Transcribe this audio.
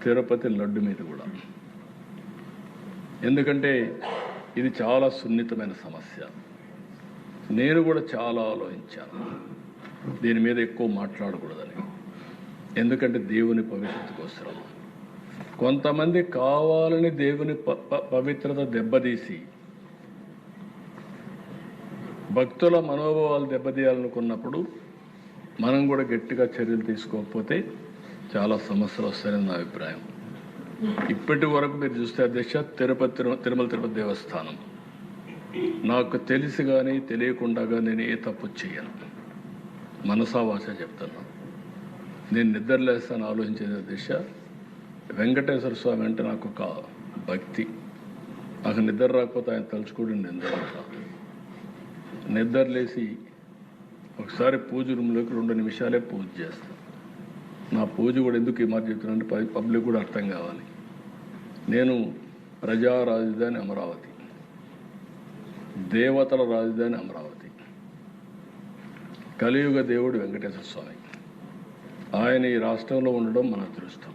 తిరుపతి లడ్డు మీద కూడా. ఎందుకంటే ఇది చాలా సున్నితమైన సమస్య. నేను కూడా చాలా ఆలోచించాను దీని మీద ఎక్కువ మాట్లాడకూడదని. ఎందుకంటే దేవుని పవిత్రత కోసం కొంతమంది కావాలని దేవుని పవిత్రత దెబ్బతీసి భక్తుల మనోభావాలు దెబ్బతీయాలనుకున్నప్పుడు మనం కూడా గట్టిగా చర్యలు తీసుకోకపోతే చాలా సమస్యలు వస్తాయని నా అభిప్రాయం. ఇప్పటి వరకు మీరు చూస్తే అధ్యక్ష, తిరుమల తిరుపతి దేవస్థానం నాకు తెలిసి కానీ తెలియకుండా నేను ఏ తప్పు చేయను. మనసావాస చెప్తున్నా. నేను నిద్రలేస్తాను ఆలోచించేది అధ్యక్ష, వెంకటేశ్వర స్వామి అంటే నాకు ఒక భక్తి. నాకు నిద్ర రాకపోతే ఆయన తలుచుకోవడం నిద్రలేసి ఒకసారి పూజ రూమ్లోకి 2 నిమిషాలే పూజ చేస్తాను. నా పూజ కూడా ఎందుకు ఈ మాట చెప్తున్నానంటే పబ్లిక్ కూడా అర్థం కావాలి. నేను ప్రజా రాజధాని అమరావతి, దేవతల రాజధాని అమరావతి, కలియుగ దేవుడు వెంకటేశ్వర స్వామి. ఆయన ఈ రాష్ట్రంలో ఉండడం మన అదృష్టం.